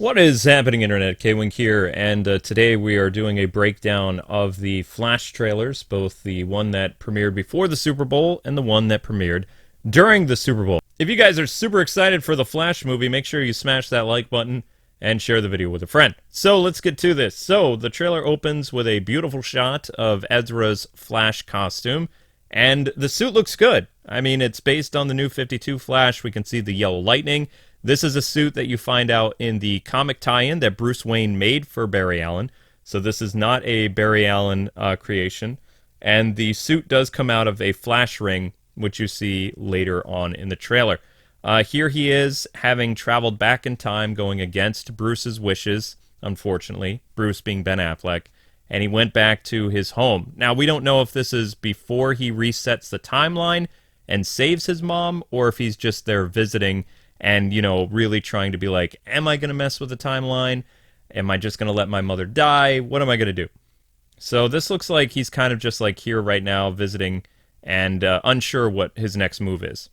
What is happening, Internet? Kwing here, and today we are doing a breakdown of the Flash trailers, both the one that premiered before the Super Bowl and the one that premiered during the Super Bowl. If you guys are super excited for the Flash movie, make sure you smash that like button and share the video with a friend. So let's get to this. So the trailer opens with a beautiful shot of Ezra's Flash costume, and the suit looks good. I mean, it's based on the new 52 Flash. We can see the yellow lightning. This is a suit that you find out in the comic tie-in that Bruce Wayne made for Barry Allen. So this is not a Barry Allen creation. And the suit does come out of a flash ring, which you see later on in the trailer. Here he is, having traveled back in time, going against Bruce's wishes, unfortunately, Bruce being Ben Affleck, and he went back to his home. Now, we don't know if this is before he resets the timeline and saves his mom, or if he's just there visiting and, you know, really trying to be like, am I going to mess with the timeline? Am I just going to let my mother die? What am I going to do? So this looks like he's kind of just like here right now visiting and unsure what his next move is.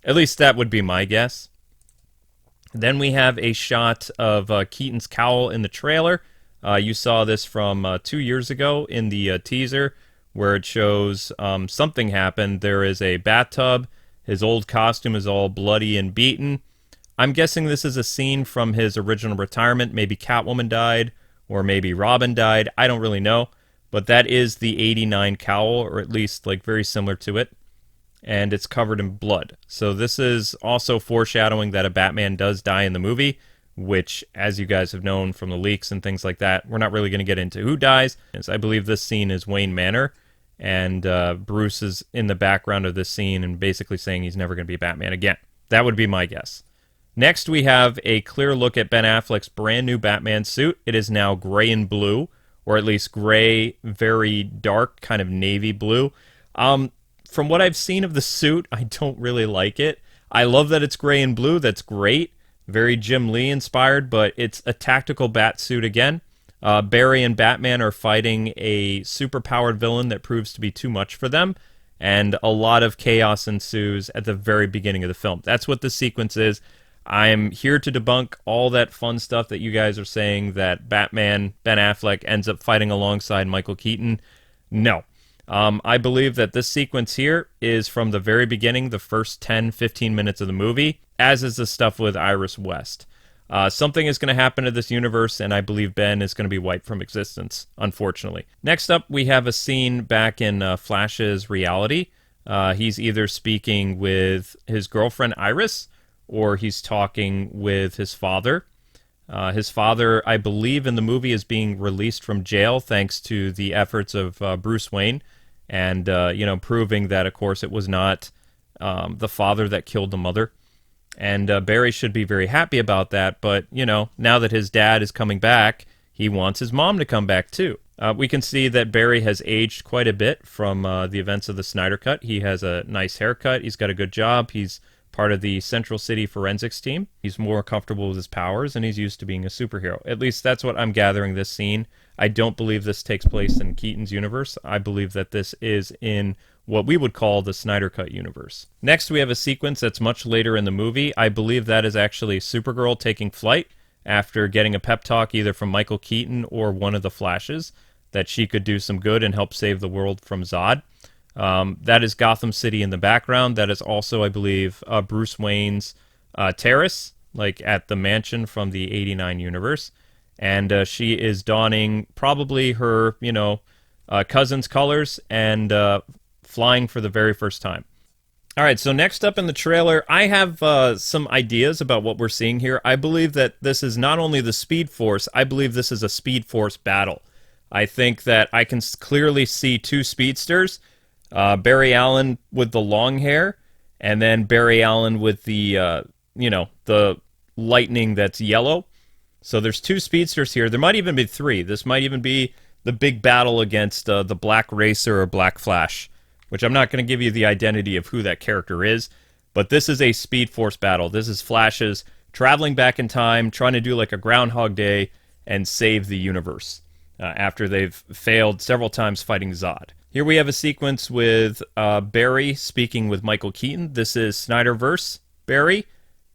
At least that would be my guess. Then we have a shot of Keaton's cowl in the trailer. You saw this from 2 years ago in the teaser where it shows something happened. There is a bathtub. His old costume is all bloody and beaten. I'm guessing this is a scene from his original retirement. Maybe Catwoman died, or maybe Robin died. I don't really know. But that is the 89 cowl, or at least like very similar to it. And it's covered in blood. So this is also foreshadowing that a Batman does die in the movie, which, as you guys have known from the leaks and things like that, we're not really going to get into who dies. I believe this scene is Wayne Manor, and Bruce is in the background of this scene and basically saying he's never going to be Batman again. That would be my guess. Next, we have a clear look at Ben Affleck's brand new Batman suit. It is now gray and blue, or at least gray, very dark, kind of navy blue. From what I've seen of the suit, I don't really like it. I love that it's gray and blue. That's great. Very Jim Lee inspired, but it's a tactical bat suit again. Barry and Batman are fighting a superpowered villain that proves to be too much for them, and a lot of chaos ensues at the very beginning of the film. That's what this sequence is. I'm here to debunk all that fun stuff that you guys are saying that Batman, Ben Affleck, ends up fighting alongside Michael Keaton. No. I believe that this sequence here is from the very beginning, the first 10-15 minutes of the movie, as is the stuff with Iris West. Something is going to happen to this universe, and I believe Ben is going to be wiped from existence, unfortunately. Next up, we have a scene back in Flash's reality. He's either speaking with his girlfriend Iris, or he's talking with his father. His father, I believe, in the movie is being released from jail thanks to the efforts of Bruce Wayne, and proving that, of course, it was not the father that killed the mother. And Barry should be very happy about that, but, now that his dad is coming back, he wants his mom to come back, too. We can see that Barry has aged quite a bit from the events of the Snyder Cut. He has a nice haircut. He's got a good job. He's part of the Central City forensics team. He's more comfortable with his powers, and he's used to being a superhero. At least that's what I'm gathering this scene. I don't believe this takes place in Keaton's universe. I believe that this is in what we would call the Snyder Cut universe. Next, we have a sequence that's much later in the movie. I believe that is actually Supergirl taking flight after getting a pep talk either from Michael Keaton or one of the Flashes that she could do some good and help save the world from Zod. That is Gotham City in the background. That is also, I believe, Bruce Wayne's terrace, like at the mansion from the 89 universe. And she is donning probably her, cousin's colors and flying for the very first time. All right, so next up in the trailer, I have some ideas about what we're seeing here. I believe that this is not only the Speed Force, I believe this is a Speed Force battle. I think that I can clearly see two speedsters, Barry Allen with the long hair, and then Barry Allen with the, the lightning that's yellow. So there's two speedsters here. There might even be three. This might even be the big battle against the Black Racer or Black Flash, which I'm not going to give you the identity of who that character is, but this is a Speed Force battle. This is Flashes traveling back in time, trying to do like a Groundhog Day and save the universe after they've failed several times fighting Zod. Here we have a sequence with Barry speaking with Michael Keaton. This is Snyderverse Barry.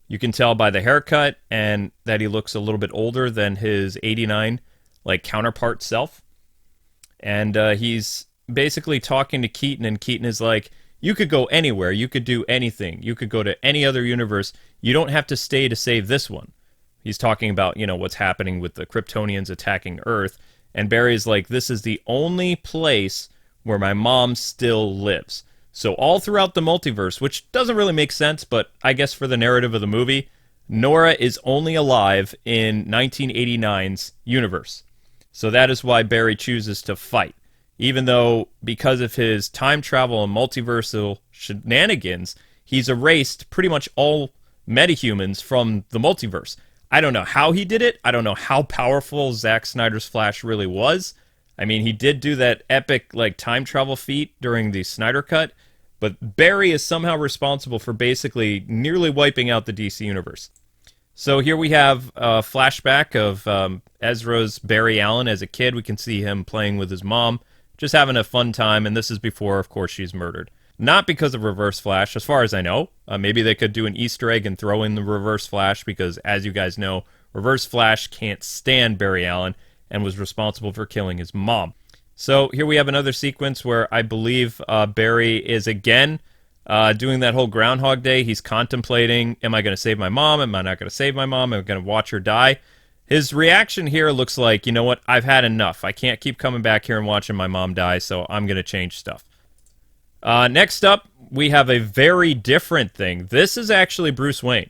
You can tell by the haircut and that he looks a little bit older than his 89 like counterpart self. And he's basically talking to Keaton, and Keaton is like, you could go anywhere, you could do anything, you could go to any other universe, you don't have to stay to save this one. He's talking about, you know, what's happening with the Kryptonians attacking Earth, and Barry's like, this is the only place where my mom still lives. So all throughout the multiverse, which doesn't really make sense, but I guess for the narrative of the movie, Nora is only alive in 1989's universe. So that is why Barry chooses to fight. Even though, because of his time travel and multiversal shenanigans, he's erased pretty much all metahumans from the multiverse. I don't know how he did it. I don't know how powerful Zack Snyder's Flash really was. I mean, he did do that epic like time travel feat during the Snyder Cut, but Barry is somehow responsible for basically nearly wiping out the DC universe. So here we have a flashback of Ezra's Barry Allen as a kid. We can see him playing with his mom, just having a fun time, and this is before, of course, she's murdered. Not because of Reverse Flash, as far as I know. Maybe they could do an Easter egg and throw in the Reverse Flash, because, as you guys know, Reverse Flash can't stand Barry Allen and was responsible for killing his mom. So here we have another sequence where I believe Barry is again doing that whole Groundhog Day. He's contemplating, am I going to save my mom? Am I not going to save my mom? Am I going to watch her die? His reaction here looks like, you know what, I've had enough. I can't keep coming back here and watching my mom die, so I'm going to change stuff. Next up, we have a very different thing. This is actually Bruce Wayne.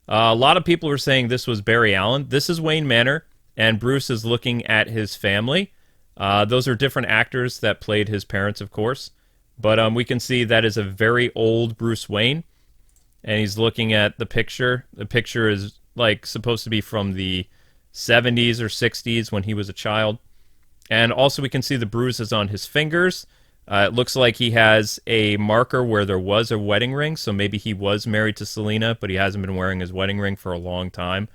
A lot of people are saying this was Barry Allen. This is Wayne Manor, and Bruce is looking at his family. Those are different actors that played his parents, of course. But we can see that is a very old Bruce Wayne, and he's looking at the picture. The picture is like supposed to be from the 70s or 60s when he was a child. And also we can see the bruises on his fingers. It looks like he has a marker where there was a wedding ring, so maybe he was married to Selena, but he hasn't been wearing his wedding ring for a long time.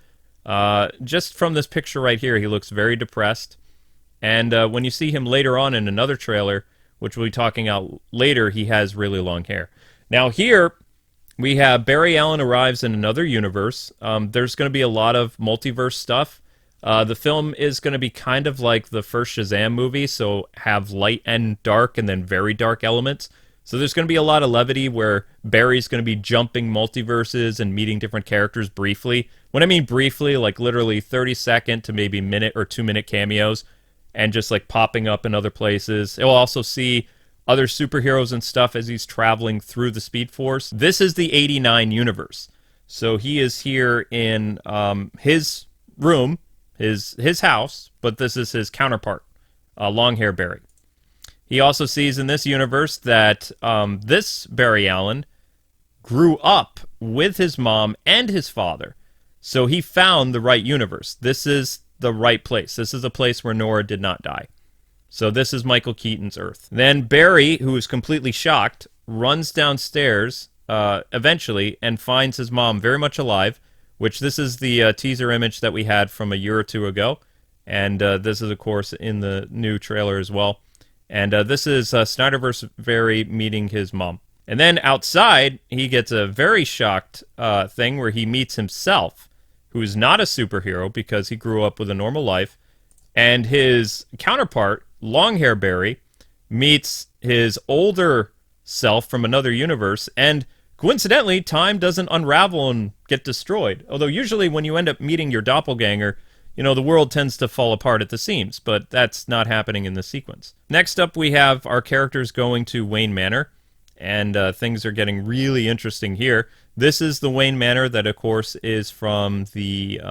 Just from this picture right here, he looks very depressed. And when you see him later on in another trailer, which we'll be talking about later, he has really long hair. Now here, we have Barry Allen arrives in another universe. There's going to be a lot of multiverse stuff. The film is going to be kind of like the first Shazam movie, so have light and dark and then very dark elements. So there's going to be a lot of levity where Barry's going to be jumping multiverses and meeting different characters briefly. When I mean briefly, like literally 30-second to maybe minute or 2-minute cameos, and just like popping up in other places. He'll also see other superheroes and stuff as he's traveling through the Speed Force. This is the 89 universe. So he is here in his room, his house, but this is his counterpart, long hair Barry. He also sees in this universe that this Barry Allen grew up with his mom and his father. So he found the right universe. This is the right place. This is a place where Nora did not die. So this is Michael Keaton's Earth. Then Barry, who is completely shocked, runs downstairs eventually and finds his mom very much alive, which this is the teaser image that we had from a year or two ago. And this is, of course, in the new trailer as well. And this is Snyderverse Barry meeting his mom. And then outside, he gets a very shocked thing where he meets himself, who is not a superhero because he grew up with a normal life, and his counterpart, Longhair Barry, meets his older self from another universe, and coincidentally, time doesn't unravel and get destroyed. Although usually when you end up meeting your doppelganger, you know, the world tends to fall apart at the seams, but that's not happening in this sequence. Next up, we have our characters going to Wayne Manor, and things are getting really interesting here. This is the Wayne Manor that, of course, is from the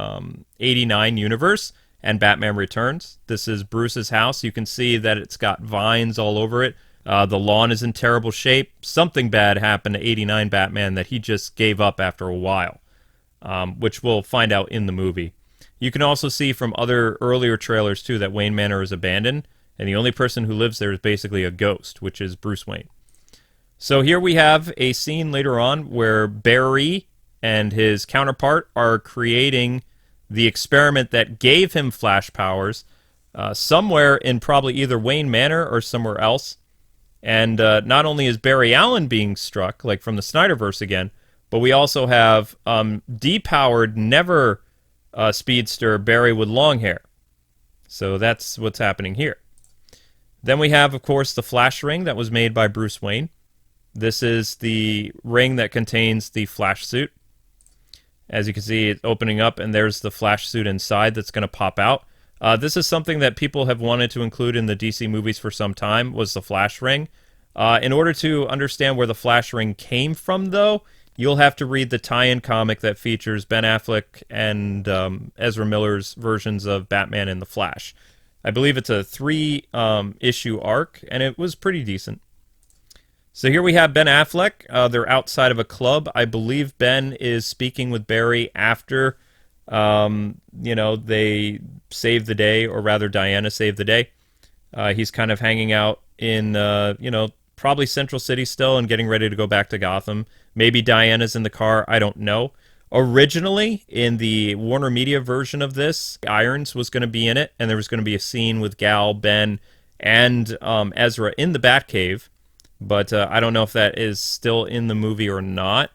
89 universe and Batman Returns. This is Bruce's house. You can see that it's got vines all over it. The lawn is in terrible shape. Something bad happened to 89 Batman that he just gave up after a while, which we'll find out in the movie. You can also see from other earlier trailers, too, that Wayne Manor is abandoned, and the only person who lives there is basically a ghost, which is Bruce Wayne. So here we have a scene later on where Barry and his counterpart are creating the experiment that gave him flash powers somewhere in probably either Wayne Manor or somewhere else. And not only is Barry Allen being struck, like from the Snyderverse again, But we also have depowered, never speedster Barry with long hair. So that's what's happening here. Then we have, of course, the Flash ring that was made by Bruce Wayne. This is the ring that contains the Flash suit. As you can see, it's opening up, and there's the Flash suit inside that's going to pop out. This is something that people have wanted to include in the DC movies for some time, was the Flash ring. In order to understand where the Flash ring came from, though, you'll have to read the tie-in comic that features Ben Affleck and Ezra Miller's versions of Batman and the Flash. I believe it's a 3-issue arc, and it was pretty decent. So here we have Ben Affleck. They're outside of a club. I believe Ben is speaking with Barry after, they save the day, or rather Diana saved the day. He's kind of hanging out in, probably Central City still and getting ready to go back to Gotham. Maybe Diana's in the car. I don't know. Originally, in the Warner Media version of this, Irons was going to be in it, and there was going to be a scene with Gal, Ben, and Ezra in the Batcave. But I don't know if that is still in the movie or not.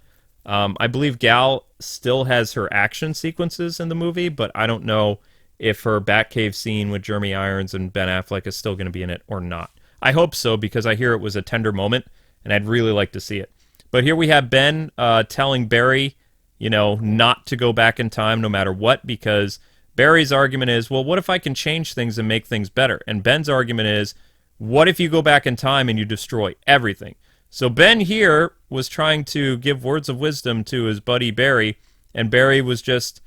I believe Gal still has her action sequences in the movie, but I don't know if her Batcave scene with Jeremy Irons and Ben Affleck is still going to be in it or not. I hope so, because I hear it was a tender moment, and I'd really like to see it. But here we have Ben telling Barry, not to go back in time no matter what, because Barry's argument is, well, what if I can change things and make things better? And Ben's argument is, what if you go back in time and you destroy everything? So Ben here was trying to give words of wisdom to his buddy Barry, and Barry was just,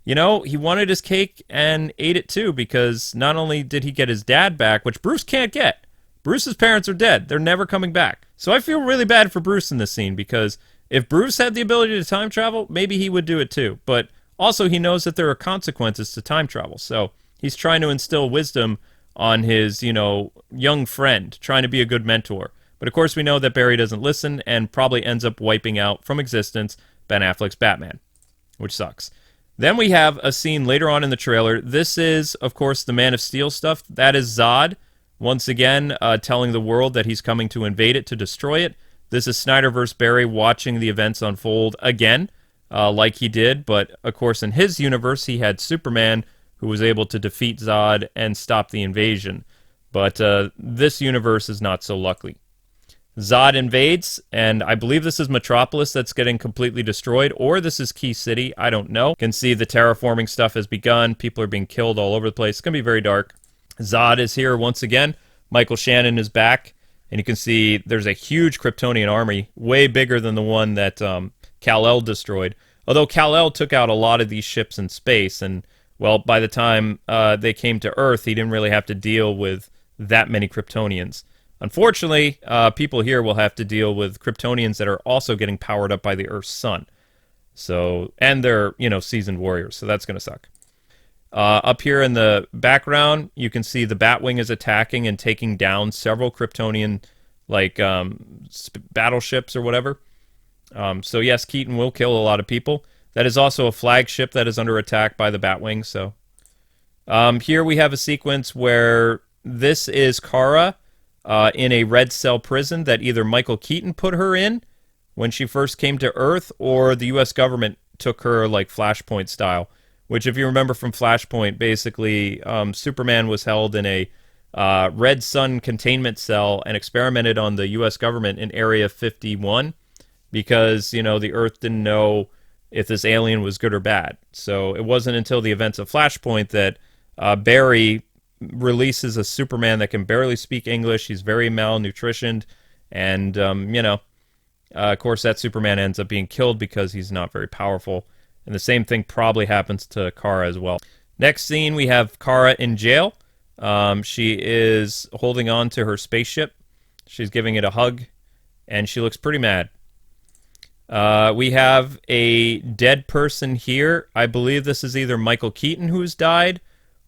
he wanted his cake and ate it too, because not only did he get his dad back, which Bruce can't get. Bruce's parents are dead. They're never coming back. So I feel really bad for Bruce in this scene, because if Bruce had the ability to time travel, maybe he would do it too. But also he knows that there are consequences to time travel. So he's trying to instill wisdom on his, young friend, trying to be a good mentor. But of course we know that Barry doesn't listen and probably ends up wiping out from existence Ben Affleck's Batman, which sucks. Then we have a scene later on in the trailer. This is, of course, the Man of Steel stuff. That is Zod, once again, telling the world that he's coming to invade it, to destroy it. This is Snyderverse Barry watching the events unfold again, like he did. But, of course, in his universe, he had Superman, who was able to defeat Zod and stop the invasion. But this universe is not so lucky. Zod invades, and I believe this is Metropolis that's getting completely destroyed, or this is Key City. I don't know. You can see the terraforming stuff has begun. People are being killed all over the place. It's going to be very dark. Zod is here once again. Michael Shannon is back, and you can see there's a huge Kryptonian army, way bigger than the one that Kal-El destroyed. Although Kal-El took out a lot of these ships in space, and, well, by the time they came to Earth, he didn't really have to deal with that many Kryptonians. Unfortunately, people here will have to deal with Kryptonians that are also getting powered up by the Earth's sun. So, and they're, seasoned warriors, so that's going to suck. Up here in the background, you can see the Batwing is attacking and taking down several Kryptonian, battleships or whatever. So yes, Keaton will kill a lot of people. That is also a flagship that is under attack by the Batwing. So here we have a sequence where this is Kara in a red cell prison that either Michael Keaton put her in when she first came to Earth, or the U.S. government took her like Flashpoint style. Which, if you remember from Flashpoint, basically Superman was held in a red sun containment cell and experimented on the U.S. government in Area 51 because, the Earth didn't know if this alien was good or bad. So it wasn't until the events of Flashpoint that Barry releases a Superman that can barely speak English. He's very malnutritioned, and, of course, that Superman ends up being killed because he's not very powerful. And the same thing probably happens to Kara as well. Next scene, we have Kara in jail. She is holding on to her spaceship. She's giving it a hug, and she looks pretty mad. We have a dead person here. I believe this is either Michael Keaton who's died,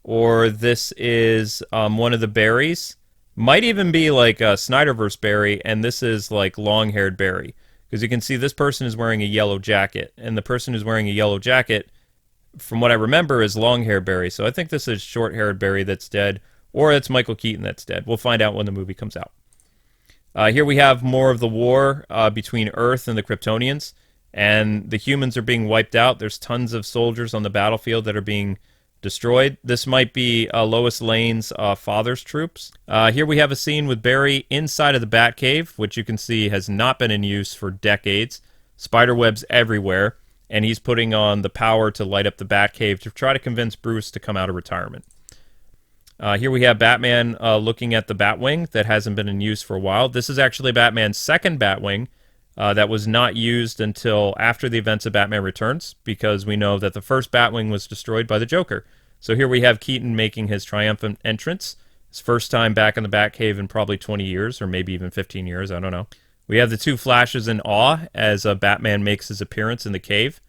or this is one of the Barrys. Might even be like a Snyderverse Barry, and this is like long-haired Barry. Because you can see this person is wearing a yellow jacket, and the person who's wearing a yellow jacket, from what I remember, is long-haired Barry. So I think this is short-haired Barry that's dead, or it's Michael Keaton that's dead. We'll find out when the movie comes out. Here we have more of the war between Earth and the Kryptonians, and the humans are being wiped out. There's tons of soldiers on the battlefield that are being destroyed. This might be Lois Lane's father's troops. Here we have a scene with Barry inside of the Batcave, which you can see has not been in use for decades. Spiderwebs everywhere, and he's putting on the power to light up the Batcave to try to convince Bruce to come out of retirement. Here we have Batman looking at the Batwing that hasn't been in use for a while. This is actually Batman's second Batwing that was not used until after the events of Batman Returns, because we know that the first Batwing was destroyed by the Joker. So here we have Keaton making his triumphant entrance. His first time back in the Batcave in probably 20 years, or maybe even 15 years, I don't know. We have the two Flashes in awe as Batman makes his appearance in the cave.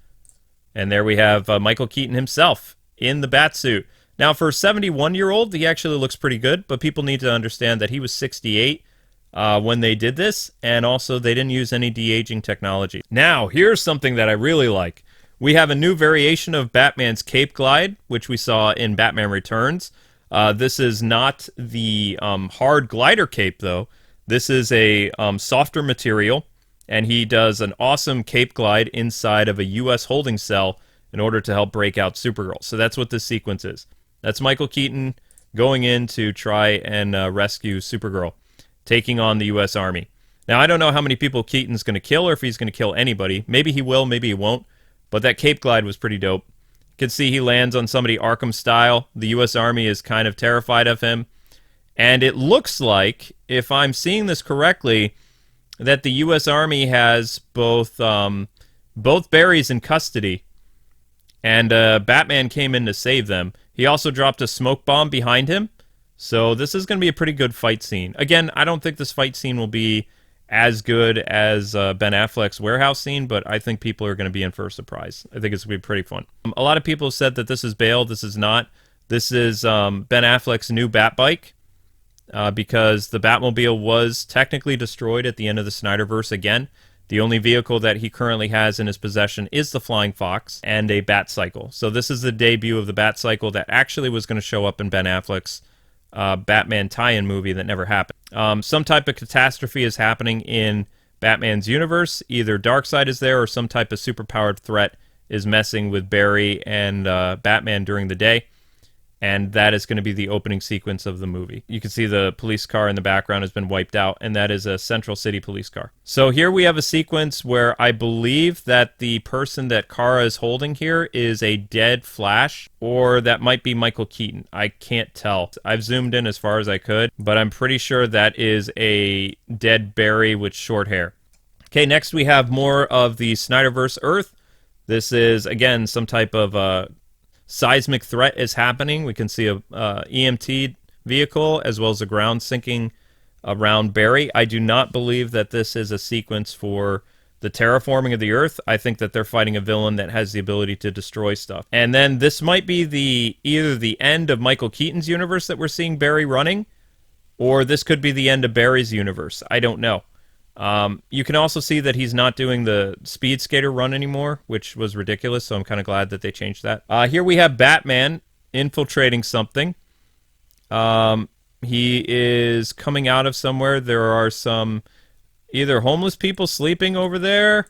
And there we have Michael Keaton himself in the Batsuit. Now, for a 71-year-old, he actually looks pretty good, but people need to understand that he was 68 when they did this, and also they didn't use any de-aging technology. Now, here's something that I really like. We have a new variation of Batman's Cape Glide, which we saw in Batman Returns. This is not the hard glider cape, though. This is a softer material, and he does an awesome Cape Glide inside of a U.S. holding cell in order to help break out Supergirl. So that's what this sequence is. That's Michael Keaton going in to try and rescue Supergirl, taking on the U.S. Army. Now, I don't know how many people Keaton's going to kill or if he's going to kill anybody. Maybe he will, maybe he won't. But that Cape Glide was pretty dope. You can see he lands on somebody Arkham style. The U.S. Army is kind of terrified of him. And it looks like, if I'm seeing this correctly, that the U.S. Army has both Barrys in custody. And Batman came in to save them. He also dropped a smoke bomb behind him. So this is going to be a pretty good fight scene. Again, I don't think this fight scene will be as good as Ben Affleck's warehouse scene, but I think people are going to be in for a surprise. I think it's going to be pretty fun. A lot of people have said that this is Bale. This is not. This is Ben Affleck's new Batbike, because the Batmobile was technically destroyed at the end of the Snyderverse again. The only vehicle that he currently has in his possession is the Flying Fox and a Batcycle. So this is the debut of the Batcycle that actually was going to show up in Ben Affleck's Batman tie-in movie that never happened. Some type of catastrophe is happening in Batman's universe. Either Darkseid is there or some type of superpowered threat is messing with Barry and Batman during the day. And that is going to be the opening sequence of the movie. You can see the police car in the background has been wiped out, and that is a Central City police car. So here we have a sequence where I believe that the person that Kara is holding here is a dead Flash, or that might be Michael Keaton. I can't tell. I've zoomed in as far as I could, but I'm pretty sure that is a dead Barry with short hair. Okay, next we have more of the Snyderverse Earth. This is, again, some type of seismic threat is happening. We can see a EMT vehicle as well as a ground sinking around Barry. I do not believe that this is a sequence for the terraforming of the Earth. I think that they're fighting a villain that has the ability to destroy stuff. And then this might be either the end of Michael Keaton's universe that we're seeing Barry running, or this could be the end of Barry's universe. I don't know. You can also see that he's not doing the speed skater run anymore, which was ridiculous, so I'm kind of glad that they changed that. Here we have Batman infiltrating something. He is coming out of somewhere. There are some either homeless people sleeping over there,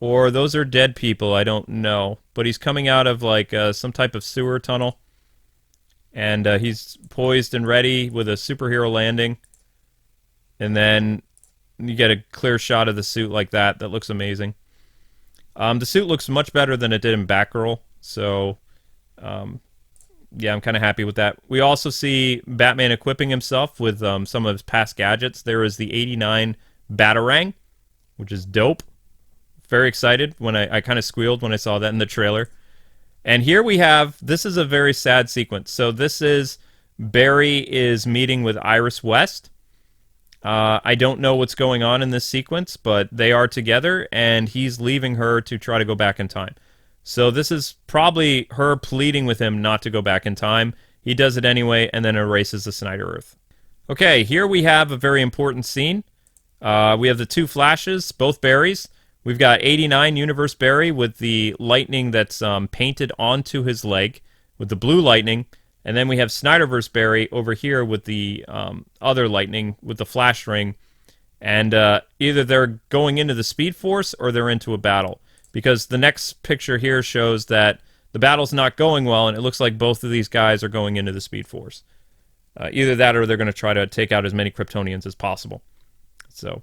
or those are dead people. I don't know. But he's coming out of like some type of sewer tunnel, and he's poised and ready with a superhero landing. And then you get a clear shot of the suit like that. That looks amazing. The suit looks much better than it did in Batgirl. So, yeah, I'm kind of happy with that. We also see Batman equipping himself with some of his past gadgets. There is the 89 Batarang, which is dope. Very excited. When I kind of squealed when I saw that in the trailer. And here we have, this is a very sad sequence. So this is Barry is meeting with Iris West. I don't know what's going on in this sequence, but they are together, and he's leaving her to try to go back in time. So this is probably her pleading with him not to go back in time. He does it anyway, and then erases the Snyder Earth. Okay, here we have a very important scene. We have the two Flashes, both Barrys. We've got 89 Universe Barry with the lightning that's painted onto his leg, with the blue lightning. And then we have Snyderverse Barry over here with the other lightning, with the flash ring. And either they're going into the Speed Force or they're into a battle. because the next picture here shows that the battle's not going well, and it looks like both of these guys are going into the Speed Force. Either that or they're going to try to take out as many Kryptonians as possible. So,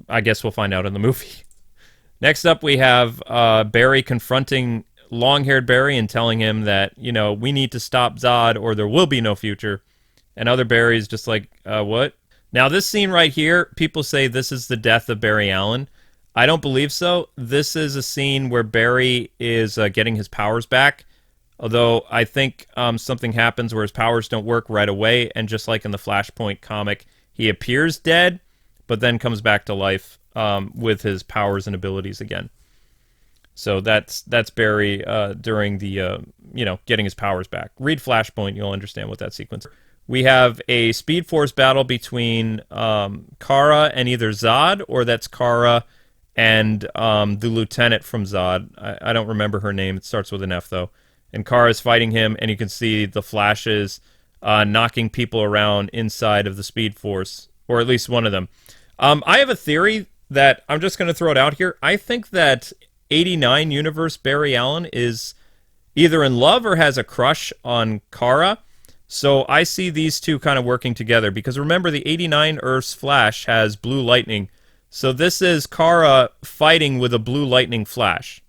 I guess we'll find out in the movie. Next up, we have Barry confronting long-haired Barry and telling him that, you know, we need to stop Zod or there will be no future. And other Barry's just like, what? Now, this scene right here, people say this is the death of Barry Allen. I don't believe so. This is a scene where Barry is getting his powers back. Although I think something happens where his powers don't work right away. And just like in the Flashpoint comic, he appears dead, but then comes back to life with his powers and abilities again. So that's Barry during the, getting his powers back. Read Flashpoint, you'll understand what that sequence is. We have a Speed Force battle between Kara and either Zod, or that's Kara and the lieutenant from Zod. I don't remember her name. It starts with an F, though. And Kara's fighting him, and you can see the flashes knocking people around inside of the Speed Force, or at least one of them. I have a theory that I'm just going to throw it out here. I think that 89 universe Barry Allen is either in love or has a crush on Kara. So I see these two kind of working together, because remember, the 89 Earth's Flash has blue lightning. So this is Kara fighting with a blue lightning flash.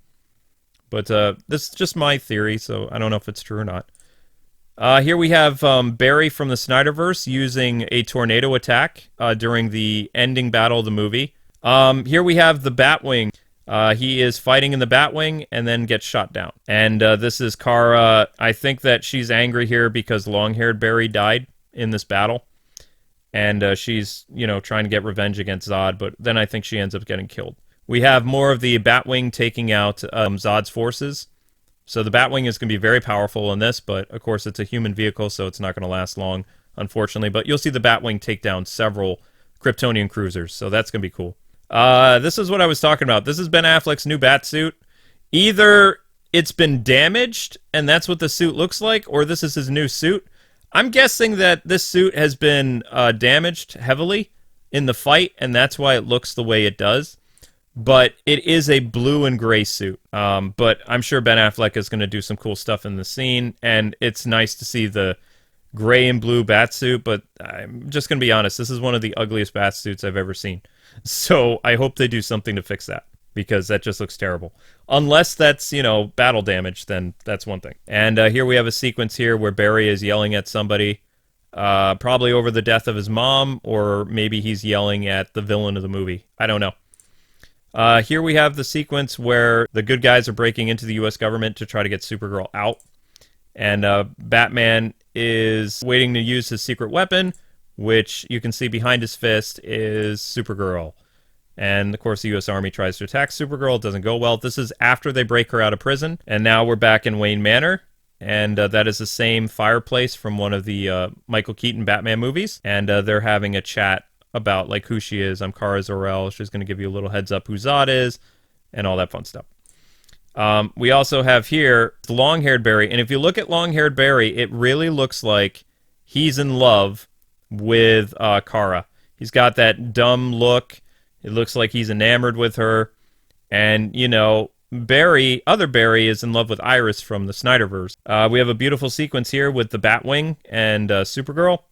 But this is just my theory, so I don't know if it's true or not. Here we have Barry from the Snyderverse using a tornado attack during the ending battle of the movie. Here we have the Batwing. He is fighting in the Batwing and then gets shot down. And this is Kara. I think that she's angry here because long-haired Barry died in this battle. And she's, trying to get revenge against Zod, but then I think she ends up getting killed. We have more of the Batwing taking out Zod's forces. So the Batwing is going to be very powerful in this, but of course it's a human vehicle, so it's not going to last long, unfortunately. But you'll see the Batwing take down several Kryptonian cruisers, so that's going to be cool. This is what I was talking about. This is Ben Affleck's new Batsuit. Either it's been damaged, and that's what the suit looks like, or this is his new suit. I'm guessing that this suit has been damaged heavily in the fight, and that's why it looks the way it does. But it is a blue and gray suit. But I'm sure Ben Affleck is going to do some cool stuff in the scene, and it's nice to see the gray and blue Batsuit, but I'm just going to be honest, this is one of the ugliest Batsuits I've ever seen. So I hope they do something to fix that, because that just looks terrible. Unless that's, battle damage, then that's one thing. And here we have a sequence here where Barry is yelling at somebody, probably over the death of his mom, or maybe he's yelling at the villain of the movie. I don't know. Here we have the sequence where the good guys are breaking into the U.S. government to try to get Supergirl out. And Batman is waiting to use his secret weapon, which you can see behind his fist is Supergirl. And, of course, the U.S. Army tries to attack Supergirl. It doesn't go well. This is after they break her out of prison. And now we're back in Wayne Manor. And that is the same fireplace from one of the Michael Keaton Batman movies. And they're having a chat about like who she is. I'm Kara Zor-El. She's going to give you a little heads up who Zod is and all that fun stuff. We also have here the long-haired Barry. And if you look at long-haired Barry, it really looks like he's in love with Kara. He's got that dumb look. It looks like he's enamored with her. And, Barry, other Barry, is in love with Iris from the Snyderverse. We have a beautiful sequence here with the Batwing and Supergirl.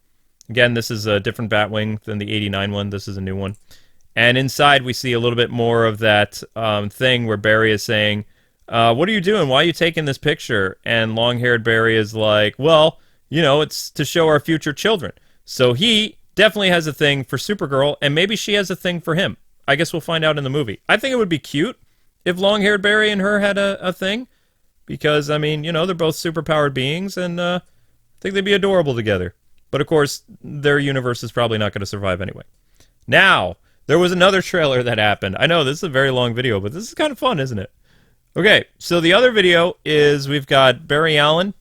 Again, this is a different Batwing than the 89 one. This is a new one. And inside, we see a little bit more of that thing where Barry is saying, what are you doing? Why are you taking this picture? And long-haired Barry is like, well, it's to show our future children. So he definitely has a thing for Supergirl, and maybe she has a thing for him. I guess we'll find out in the movie. I think it would be cute if long-haired Barry and her had a thing. Because, they're both superpowered beings, and I think they'd be adorable together. But, of course, their universe is probably not going to survive anyway. Now, there was another trailer that happened. I know, this is a very long video, but this is kind of fun, isn't it? Okay, so the other video is we've got Barry Allen.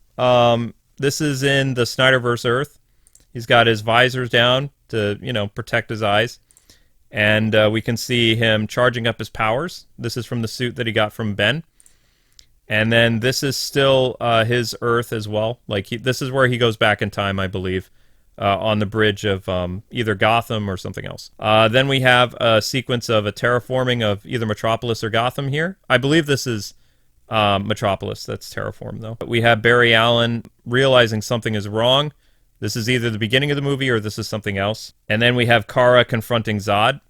This is in the Snyderverse Earth. He's got his visors down to, protect his eyes. And we can see him charging up his powers. This is from the suit that he got from Ben. And then this is still his Earth as well. Like, this is where he goes back in time, I believe. on the bridge of either Gotham or something else. Then we have a sequence of a terraforming of either Metropolis or Gotham here. I believe this is Metropolis that's terraformed, though. We have Barry Allen realizing something is wrong. This is either the beginning of the movie or this is something else. And then we have Kara confronting Zod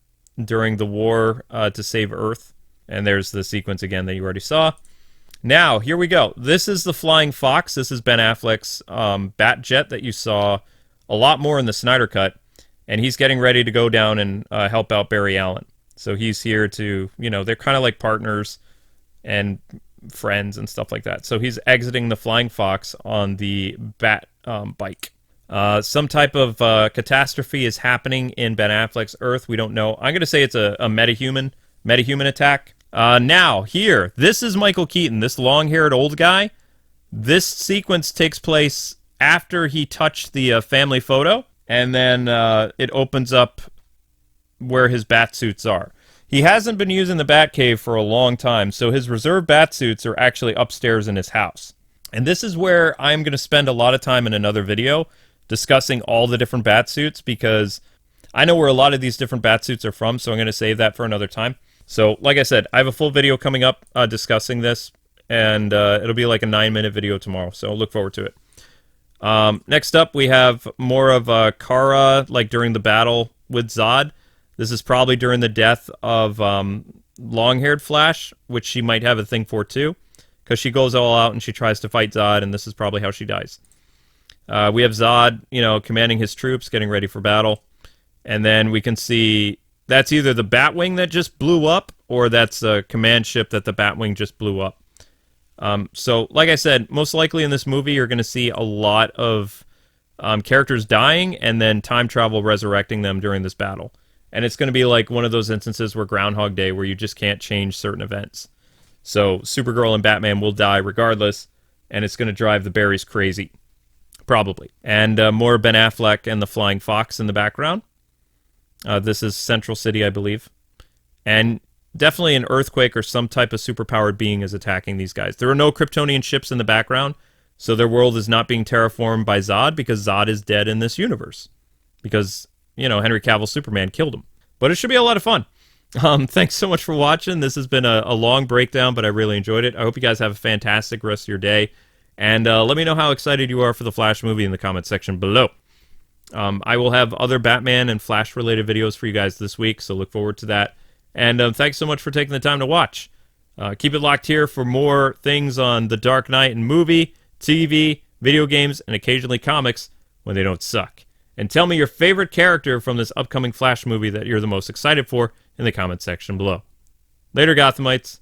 during the war to save Earth. And there's the sequence again that you already saw. Now, here we go. This is the Flying Fox. This is Ben Affleck's bat jet that you saw a lot more in the Snyder Cut. And he's getting ready to go down and help out Barry Allen. So he's here to, they're kind of like partners and friends and stuff like that. So he's exiting the Flying Fox on the bat bike. Some type of catastrophe is happening in Ben Affleck's Earth. We don't know. I'm going to say it's a metahuman attack. Now, here, this is Michael Keaton, this long-haired old guy. This sequence takes place after he touched the family photo, and then it opens up where his bat suits are. He hasn't been using the Batcave for a long time, so his reserve bat suits are actually upstairs in his house. And this is where I'm going to spend a lot of time in another video discussing all the different bat suits, because I know where a lot of these different bat suits are from, so I'm going to save that for another time. So, like I said, I have a full video coming up discussing this, and it'll be like a 9-minute video tomorrow, so look forward to it. Next up, we have more of Kara, like during the battle with Zod. This is probably during the death of long-haired Flash, which she might have a thing for too, because she goes all out and she tries to fight Zod, and this is probably how she dies. We have Zod, commanding his troops, getting ready for battle. And then we can see that's either the Batwing that just blew up, or that's a command ship that the Batwing just blew up. So, like I said, most likely in this movie, you're going to see a lot of characters dying and then time travel resurrecting them during this battle. And it's going to be like one of those instances where Groundhog Day, where you just can't change certain events. So Supergirl and Batman will die regardless, and it's going to drive the Barrys crazy. Probably. And more Ben Affleck and the Flying Fox in the background. This is Central City, I believe. And definitely an earthquake or some type of superpowered being is attacking these guys. There are no Kryptonian ships in the background, so their world is not being terraformed by Zod, because Zod is dead in this universe. Because, Henry Cavill's Superman killed him. But it should be a lot of fun. Thanks so much for watching. This has been a long breakdown, but I really enjoyed it. I hope you guys have a fantastic rest of your day. And let me know how excited you are for the Flash movie in the comment section below. I will have other Batman and Flash-related videos for you guys this week, so look forward to that. And thanks so much for taking the time to watch. Keep it locked here for more things on The Dark Knight and movie, TV, video games, and occasionally comics when they don't suck. And tell me your favorite character from this upcoming Flash movie that you're the most excited for in the comment section below. Later, Gothamites.